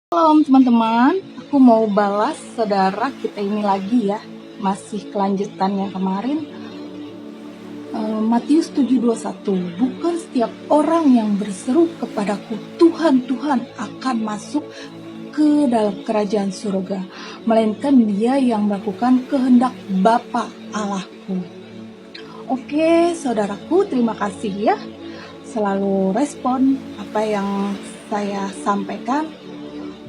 Shalom teman-teman, aku mau balas saudara kita ini lagi ya. Masih kelanjutan yang kemarin. Matius 7:21. Bukan setiap orang yang berseru kepadaku, Tuhan, Tuhan, akan masuk ke dalam kerajaan surga, melainkan dia yang melakukan kehendak Bapa Allahku. Oke, saudaraku, terima kasih ya. Selalu respon apa yang saya sampaikan.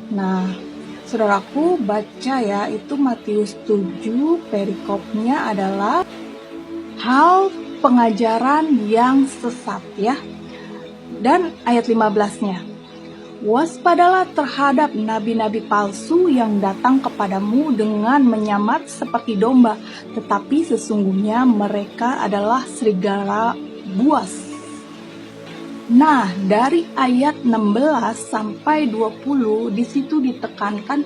Nah, saudaraku baca ya, itu Matius 7, perikopnya adalah hal pengajaran yang sesat ya. Dan ayat 15-nya. Waspadalah terhadap nabi-nabi palsu yang datang kepadamu dengan menyamar seperti domba, tetapi sesungguhnya mereka adalah serigala buas. Nah, dari ayat 16 sampai 20 di situ ditekankan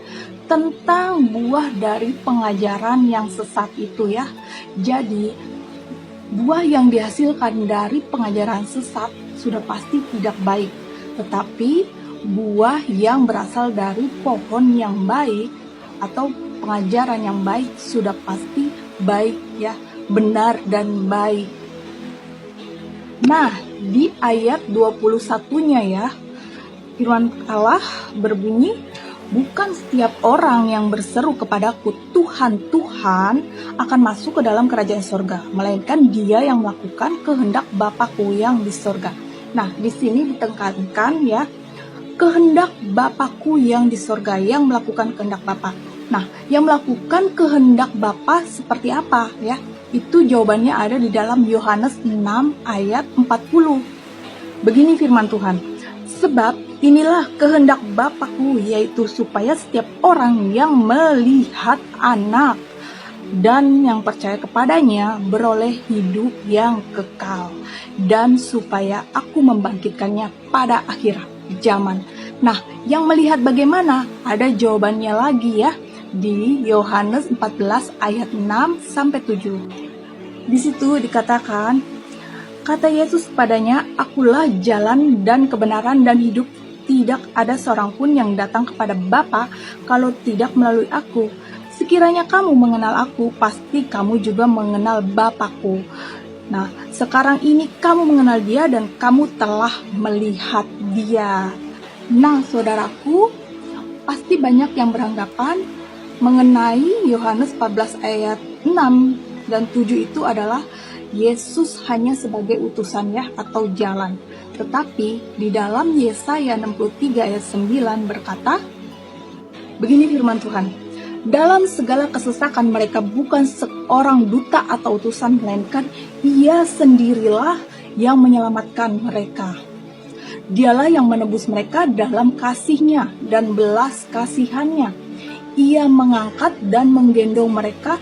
tentang buah dari pengajaran yang sesat itu ya. Jadi, buah yang dihasilkan dari pengajaran sesat sudah pasti tidak baik. Tetapi buah yang berasal dari pohon yang baik atau pengajaran yang baik sudah pasti baik ya, benar dan baik. Nah, di ayat 21-nya ya, firman Allah berbunyi, bukan setiap orang yang berseru kepadaku, Tuhan, Tuhan, akan masuk ke dalam kerajaan surga, melainkan dia yang melakukan kehendak Bapakku yang di surga. Nah, di sini ditekankan ya, kehendak Bapakku yang di surga, yang melakukan kehendak Bapa. Nah, yang melakukan kehendak Bapa seperti apa ya? Itu jawabannya ada di dalam Yohanes 6 ayat 40. Begini firman Tuhan, sebab inilah kehendak Bapakku, yaitu supaya setiap orang yang melihat Anak dan yang percaya kepadanya beroleh hidup yang kekal, dan supaya aku membangkitkannya pada akhir zaman. Nah, yang melihat bagaimana? Ada jawabannya lagi ya, di Yohanes 14 ayat 6 sampai 7. Di situ dikatakan, kata Yesus padanya, akulah jalan dan kebenaran dan hidup. Tidak ada seorang pun yang datang kepada Bapa kalau tidak melalui aku. Sekiranya kamu mengenal aku, pasti kamu juga mengenal Bapakku. Nah, sekarang ini kamu mengenal dia dan kamu telah melihat dia. Nah, saudaraku, pasti banyak yang beranggapan mengenai Yohanes 14 ayat 6 dan 7 itu adalah Yesus hanya sebagai utusan ya, atau jalan. Tetapi di dalam Yesaya 63 ayat 9 berkata, begini firman Tuhan, dalam segala kesesakan mereka bukan seorang duta atau utusan, melainkan ia sendirilah yang menyelamatkan mereka. Dialah yang menebus mereka dalam kasih-Nya dan belas kasihan-Nya. Ia mengangkat dan menggendong mereka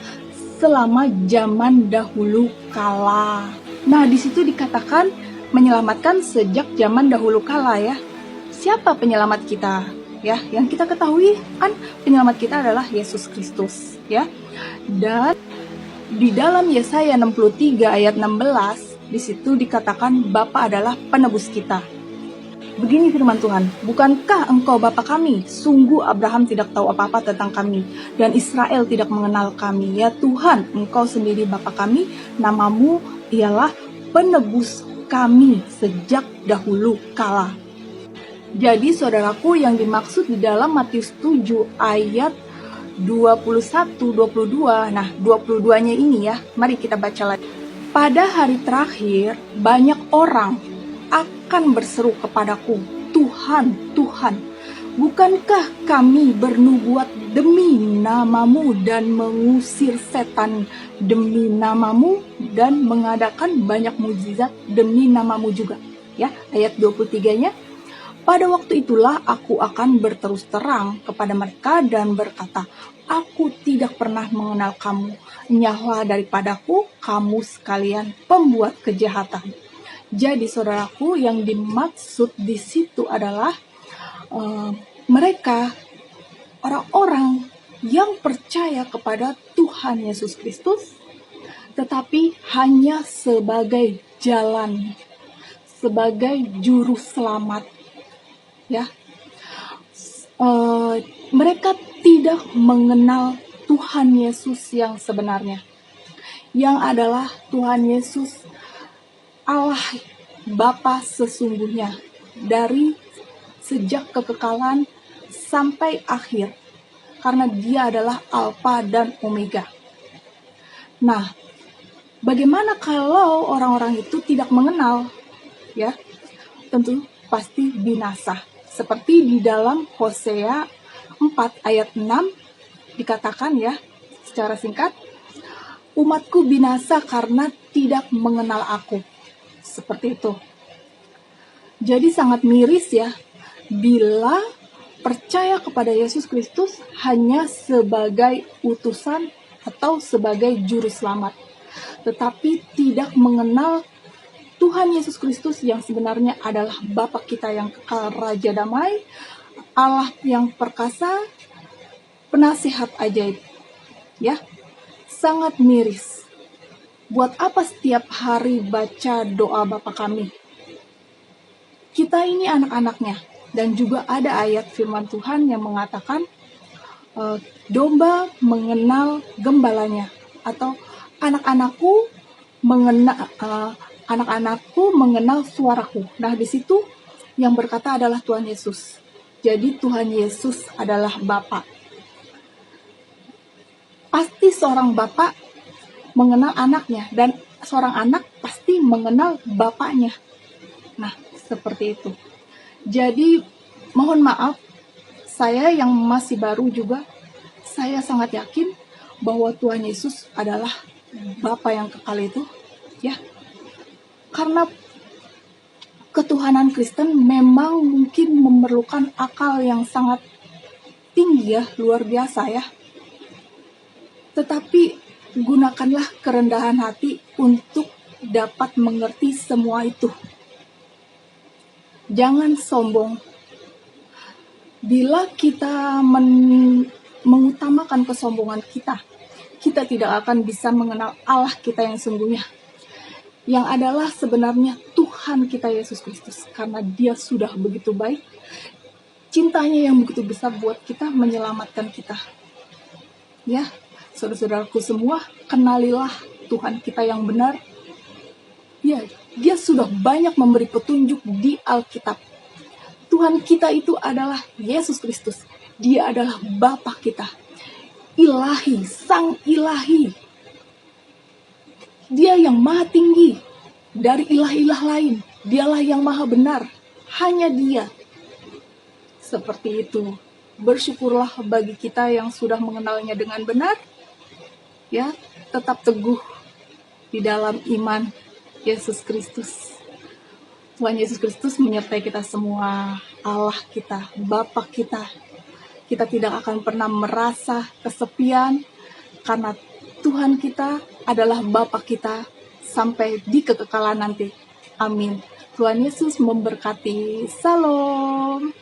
selama zaman dahulu kala. Nah, di situ dikatakan menyelamatkan sejak zaman dahulu kala ya. Siapa penyelamat kita? Ya, yang kita ketahui kan penyelamat kita adalah Yesus Kristus ya. Dan di dalam Yesaya 63 ayat 16 di situ dikatakan Bapa adalah penebus kita. Begini firman Tuhan, bukankah engkau Bapa kami? Sungguh Abraham tidak tahu apa-apa tentang kami, dan Israel tidak mengenal kami. Ya Tuhan, engkau sendiri Bapa kami, namamu ialah penebus kami sejak dahulu kala. Jadi saudaraku, yang dimaksud di dalam Matius 7 ayat 21-22, nah 22-nya ini ya, mari kita baca lagi. Pada hari terakhir, banyak orang akan berseru kepadaku, Tuhan, Tuhan, bukankah kami bernubuat demi namamu dan mengusir setan demi namamu dan mengadakan banyak mukjizat demi namamu juga? Ya, ayat 23-nya. Pada waktu itulah aku akan berterus terang kepada mereka dan berkata, aku tidak pernah mengenal kamu, nyahlah daripadaku kamu sekalian pembuat kejahatan. Jadi saudaraku, yang dimaksud di situ adalah mereka orang-orang yang percaya kepada Tuhan Yesus Kristus, tetapi hanya sebagai jalan, sebagai juru selamat, ya. mereka tidak mengenal Tuhan Yesus yang sebenarnya, yang adalah Tuhan Yesus Allah Bapa sesungguhnya dari sejak kekekalan sampai akhir, karena Dia adalah Alfa dan Omega. Nah, bagaimana kalau orang-orang itu tidak mengenal? Ya, tentu pasti binasa. Seperti di dalam Hosea 4 ayat 6 dikatakan ya, secara singkat, umatku binasa karena tidak mengenal aku. Seperti itu. Jadi sangat miris ya, bila percaya kepada Yesus Kristus hanya sebagai utusan atau sebagai juru selamat, tetapi tidak mengenal Tuhan Yesus Kristus yang sebenarnya adalah Bapa kita yang kekal, Raja damai, Allah yang perkasa, penasihat ajaib. Ya, sangat miris. Buat apa setiap hari baca doa Bapa kami? Kita ini anak-anaknya, dan juga ada ayat firman Tuhan yang mengatakan domba mengenal gembalanya, atau anak-anakku mengenal suaraku. Nah, di situ yang berkata adalah Tuhan Yesus. Jadi Tuhan Yesus adalah Bapa. Pasti seorang Bapa mengenal anaknya, dan seorang anak pasti mengenal bapaknya. Nah, seperti itu. Jadi, mohon maaf, saya yang masih baru juga, saya sangat yakin bahwa Tuhan Yesus adalah Bapa yang kekal itu, ya. Karena ketuhanan Kristen memang mungkin memerlukan akal yang sangat tinggi ya, luar biasa ya. Tetapi gunakanlah kerendahan hati untuk dapat mengerti semua itu. Jangan sombong. Bila kita mengutamakan kesombongan kita, kita tidak akan bisa mengenal Allah kita yang sungguhnya, yang adalah sebenarnya Tuhan kita Yesus Kristus, karena Dia sudah begitu baik, cintanya yang begitu besar buat kita, menyelamatkan kita. Ya, saudara-saudaraku semua, kenalilah Tuhan kita yang benar. Ya, Dia sudah banyak memberi petunjuk di Alkitab. Tuhan kita itu adalah Yesus Kristus. Dia adalah Bapa kita, Ilahi, Sang Ilahi. Dia yang maha tinggi dari ilah-ilah lain. Dialah yang maha benar. Hanya Dia. Seperti itu. Bersyukurlah bagi kita yang sudah mengenalnya dengan benar. Ya, tetap teguh di dalam iman Yesus Kristus. Tuhan Yesus Kristus menyertai kita semua. Allah kita, Bapa kita. Kita tidak akan pernah merasa kesepian, karena Tuhan kita adalah Bapa kita sampai di kekekalan nanti. Amin. Tuhan Yesus memberkati. Salam.